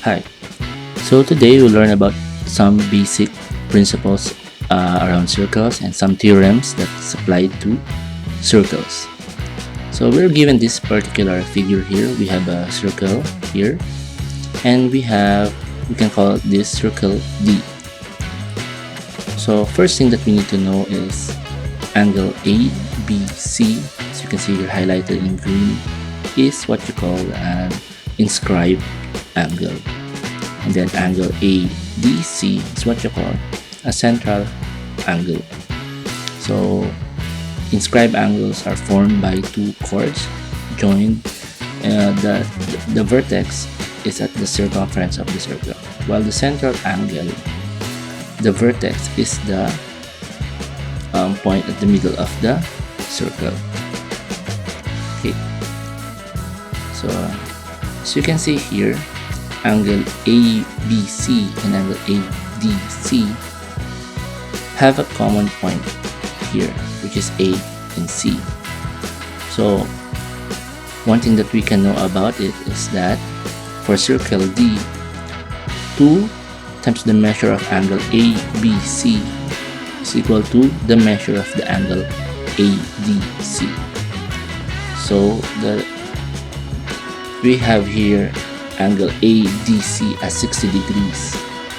Hi, so today we'll learn about some basic principles around circles and some theorems that's applied to circles. So we're given this particular figure here. We have a circle here and we can call this circle D. So first thing that we need to know is angle ABC, as you can see here highlighted in green, is what you call an inscribed angle. And then angle ADC is what you call a central angle. So inscribed angles are formed by two chords joined. The vertex is at the circumference of the circle, while the central angle, the vertex is the point at the middle of the circle. Okay, so as you can see here, angle ABC and angle ADC have a common point here, which is A and C. So one thing that we can know about it is that for circle D, 2 times the measure of angle ABC is equal to the measure of the angle ADC. So we have here angle ADC as 60 degrees,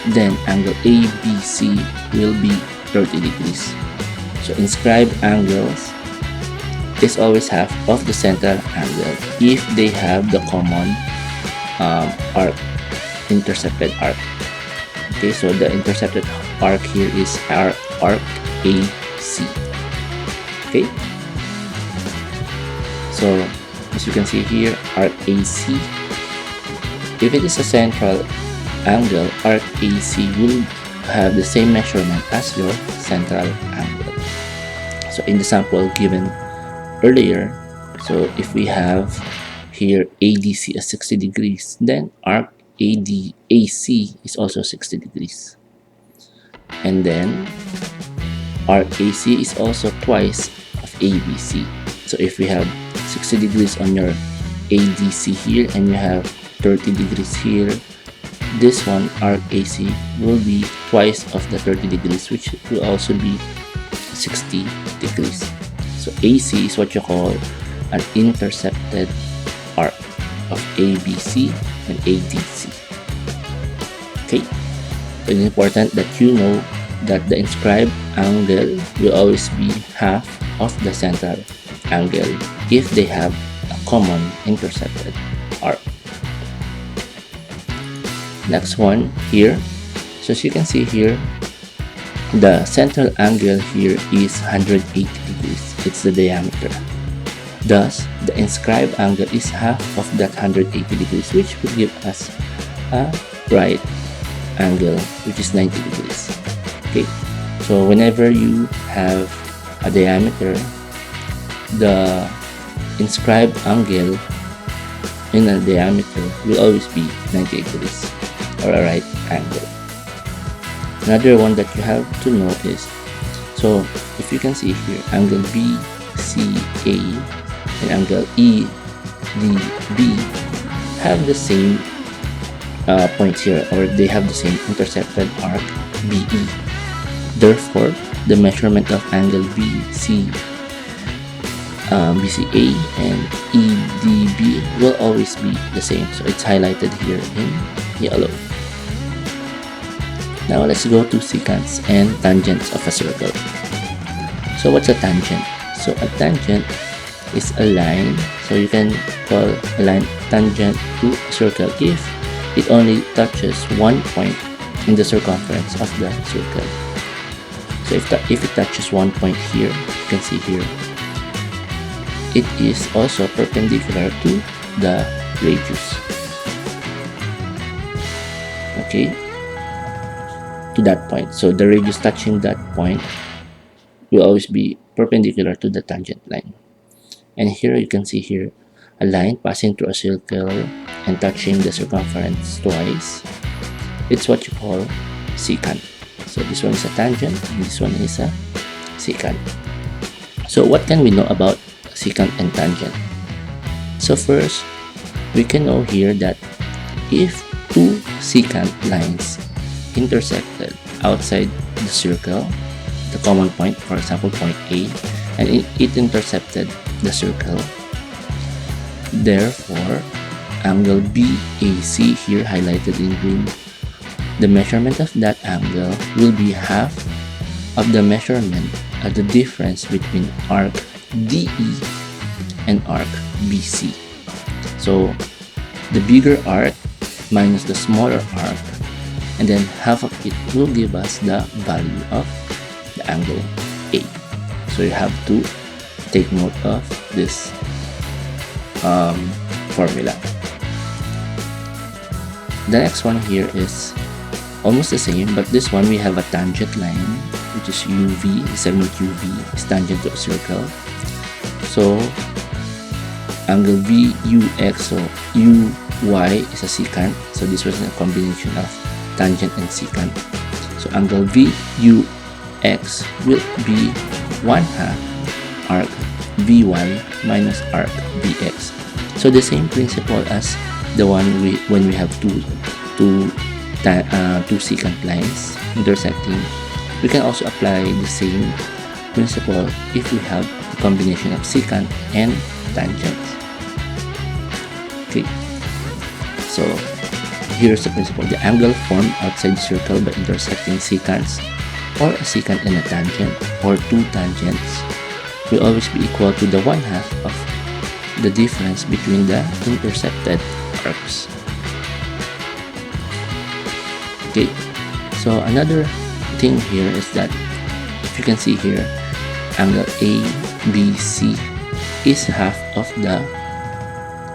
then angle ABC will be 30 degrees. So inscribed angles is always half of the central angle if they have the common arc, intercepted arc. Okay, so the intercepted arc here is our arc AC. Okay, so as you can see here, arc AC, if it is a central angle, arc AC will have the same measurement as your central angle. So in the sample given earlier, so if we have here ADC as 60 degrees, then arc AC is also 60 degrees. And then arc AC is also twice of ABC. So if we have 60 degrees on your ADC here and you have 30 degrees here, this one arc AC will be twice of the 30 degrees, which will also be 60 degrees. So AC is what you call an intercepted arc of ABC and ADC. Okay, so it's important that you know that the inscribed angle will always be half of the central angle if they have a common intercepted arc. Next one here, so as you can see here, the central angle here is 180 degrees. It's the diameter. Thus, the inscribed angle is half of that 180 degrees, which will give us a right angle, which is 90 degrees. Okay, so whenever you have a diameter, the inscribed angle in a diameter will always be 90 degrees, or a right angle. Another one that you have to know is, so if you can see here, angle BCA and angle EDB have the same point here, or they have the same intercepted arc BE. Therefore, the measurement of angle BCA and EDB will always be the same. So it's highlighted here in yellow. Now let's go to secants and tangents of a circle. So what's a tangent? So a tangent is a line, so you can call a line tangent to a circle if it only touches one point in the circumference of the circle. So if it touches one point here, you can see here, it is also perpendicular to the radius. Okay, to that point. So the radius touching that point will always be perpendicular to the tangent line. And here you can see here a line passing through a circle and touching the circumference twice. It's what you call secant. So this one is a tangent and this one is a secant. So what can we know about secant and tangent? So first, we can know here that if two secant lines intersected outside the circle, the common point, for example point A, and it intercepted the circle. Therefore, angle BAC, here highlighted in green, the measurement of that angle will be half of the measurement of the difference between arc DE and arc BC. So the bigger arc minus the smaller arc, and then half of it will give us the value of the angle A. So you have to take note of this formula. The next one here is almost the same, but this one we have a tangent line, which is UV, segment UV is tangent to a circle. So angle VUX, so UY is a secant, so this was a combination of tangent and secant. So angle VUX will be 1/2 arc VY minus arc VX. So the same principle as the one when we have two secant lines intersecting. We can also apply the same principle if we have a combination of secant and tangent. Okay, so here's the principle. The angle formed outside the circle by intersecting secants, or a secant and a tangent, or two tangents, will always be equal to the 1/2 of the difference between the intercepted arcs. Okay, so another thing here is that if you can see here, angle ABC is half of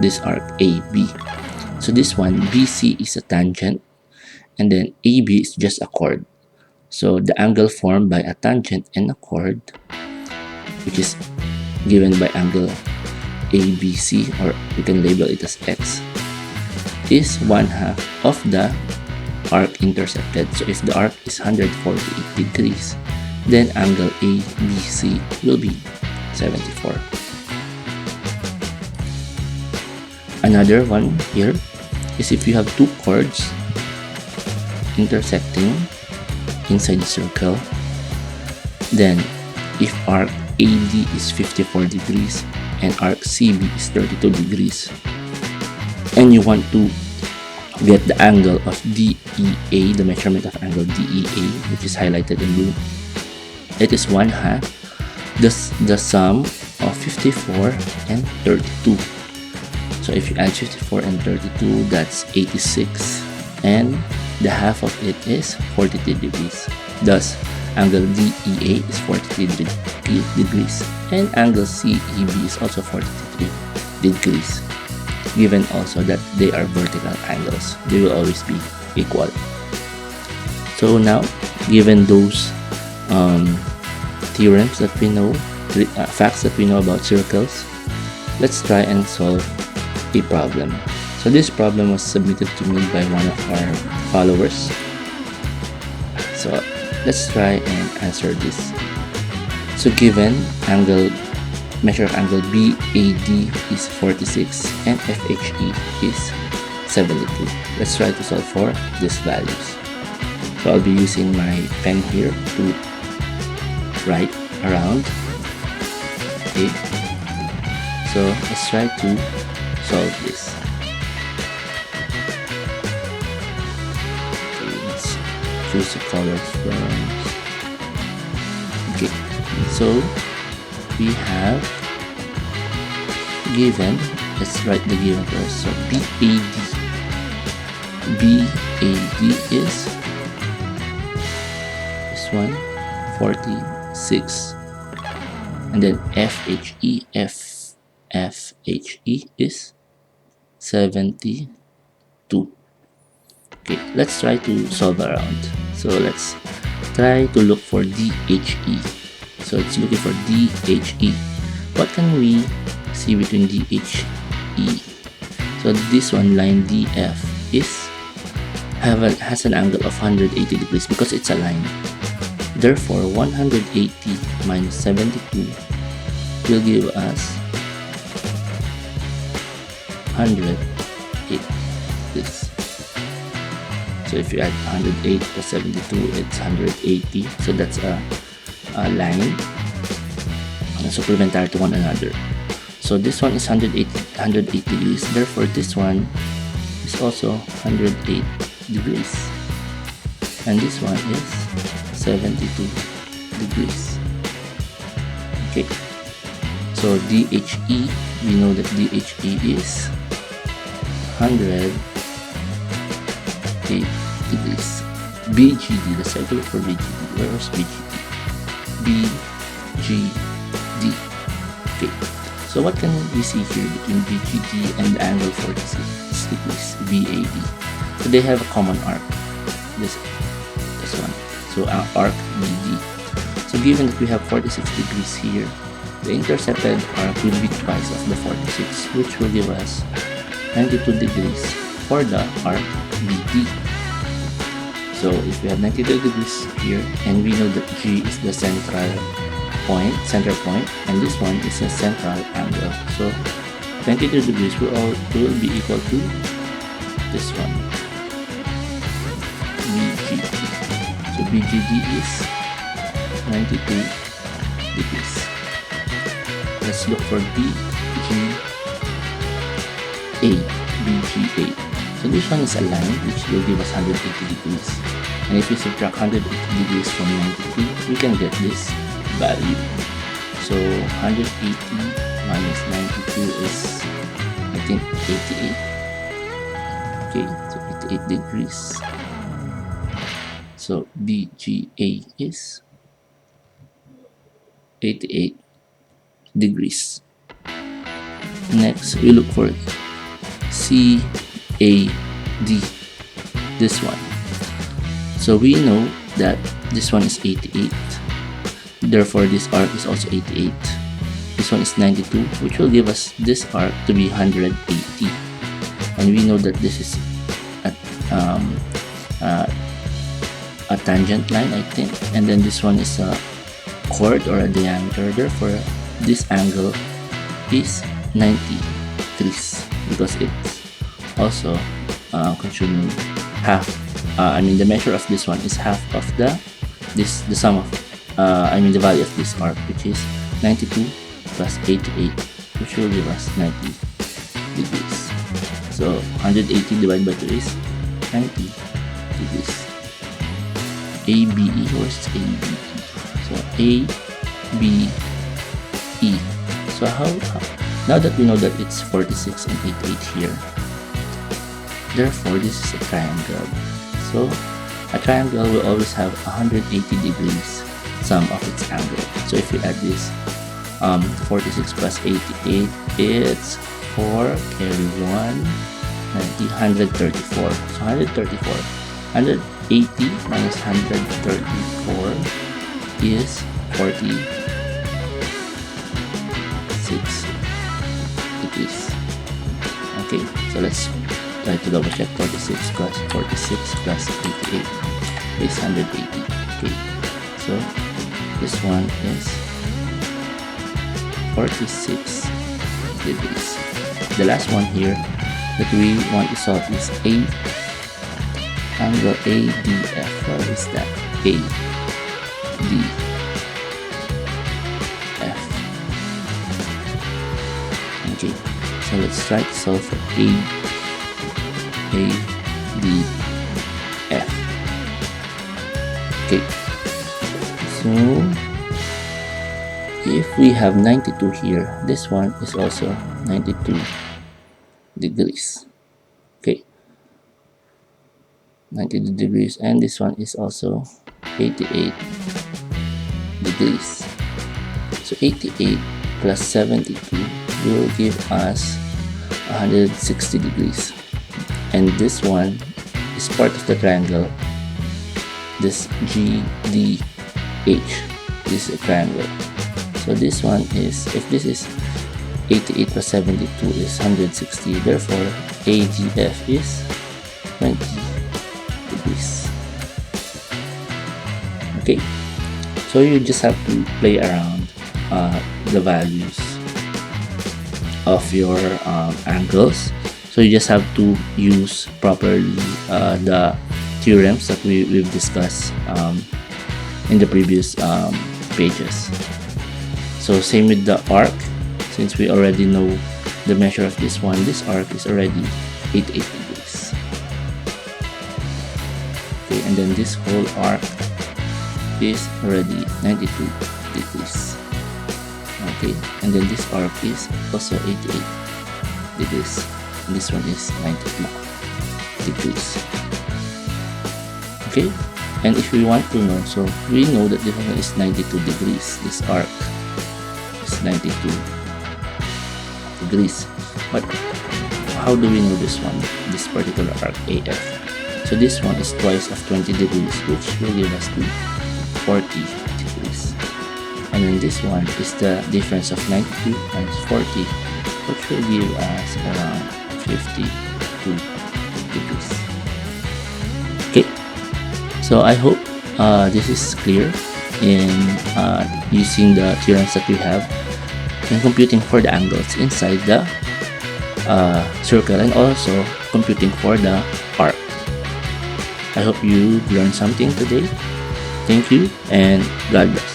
this arc AB. So this one, BC is a tangent, and then AB is just a chord. So the angle formed by a tangent and a chord, which is given by angle ABC, or we can label it as X, is 1/2 of the arc intersected. So if the arc is 148 degrees, then angle ABC will be 74. Another one here is if you have two chords intersecting inside the circle, then if arc AD is 54 degrees and arc CB is 32 degrees, and you want to get the angle of DEA, the measurement of angle DEA, which is highlighted in blue, it is 1/2 the sum of 54 and 32. So if you add 54 and 32, that's 86, and the half of it is 43 degrees. Thus, angle DEA is 43 degrees, and angle CEB is also 43 degrees. Given also that they are vertical angles, they will always be equal. So now, given those theorems that we know, facts that we know about circles, let's try and solve a problem. So this problem was submitted to me by one of our followers. So let's try and answer this. So given measure of angle BAD is 46 and FHE is 72. Let's try to solve for these values. So I'll be using my pen here to write around. Okay, so let's try to solve this. Okay, let's choose the color first. Okay, so we have given, let's write the given first. So BAD is this one, 46, and then FHE is 72. Okay, let's try to solve around. So let's try to look for DHE. So it's looking for DHE. What can we see between DHE? So this one, line DF, has an angle of 180 degrees because it's a line. Therefore, 180 minus 72 will give us 108. This. So if you add 108 plus 72, it's 180. So that's a line supplementary to one another. So this one is 108 degrees. Therefore, this one is also 108 degrees. And this one is 72 degrees. Okay. So DHE, we know that DHE is 108 degrees. BGD, let's take a look for BGD. Where was BGD? BGD. Okay. So what can we see here between BGD and the angle 46 degrees, BAD? So they have a common arc. This one. So our arc BD. So given that we have 46 degrees here, the intercepted arc will be twice of the 46, which will give us 92 degrees for the arc BD. So if we have 92 degrees here, and we know that G is the center point, and this one is a central angle. So 92 degrees will be equal to this one, BGD. So BGD is 92 degrees. Let's look for BGA. So this one is a line which will give us 180 degrees. And if we subtract 180 degrees from 92, we can get this value. So 180 minus 92 is, I think, 88. Okay, so 88 degrees. So BGA is 88 degrees. Next, we look for CAD, this one. So we know that this one is 88. Therefore, this arc is also 88. This one is 92, which will give us this arc to be 180. And we know that this is a tangent line, I think. And then this one is a chord or a diameter. Therefore, this angle is 90 degrees because it's also consuming half. The measure of this one is half of the sum of the value of this arc, which is 92 plus 88, which will give us 90 degrees. So 180 divided by 2 is 90 degrees. ABE, where's ABE? So ABE. So how now that we know that it's 46 and 88 here, therefore this is a triangle. So a triangle will always have 180 degrees sum of its angle. So if you add this 46 plus 88, it's 4 carry 1 134. So 180 minus 134 is 46 degrees. Okay, so let's try to double check. 46 plus 88 is 180. Okay, so this one is 46 degrees. The last one here that we want to solve is angle ADF. What is that? ADF. Okay, so let's try to solve for ADF. Okay, so if we have 92 here, this one is also 92 degrees. Okay, 92 degrees, and this one is also 88 degrees. So 88 plus 72 will give us 160 degrees, and this one is part of the triangle, this GDH. This is a triangle. So this one is, if this is 88 plus 72 is 160, therefore AGF is 20 degrees. Okay, so you just have to play around the values of your angles. So you just have to use properly the theorems that we've discussed in the previous pages. So same with the arc, since we already know the measure of this one, this arc is already 88 degrees. Okay, and then this whole arc is already 92 degrees. Okay, and then this arc is also 88 degrees. And this one is 92 degrees. Okay, and if we want to know, so we know that this one is 92 degrees. This arc is 92 degrees. But how do we know this one, this particular arc AF? So this one is twice of 20 degrees, which will give us the 40 degrees. And then this one is the difference of 92 times 40, which will give us around 52 degrees. Okay, so I hope this is clear in using the theorems that we have in computing for the angles inside the circle, and also computing for the arc. I hope you learned something today. Thank you, and God bless.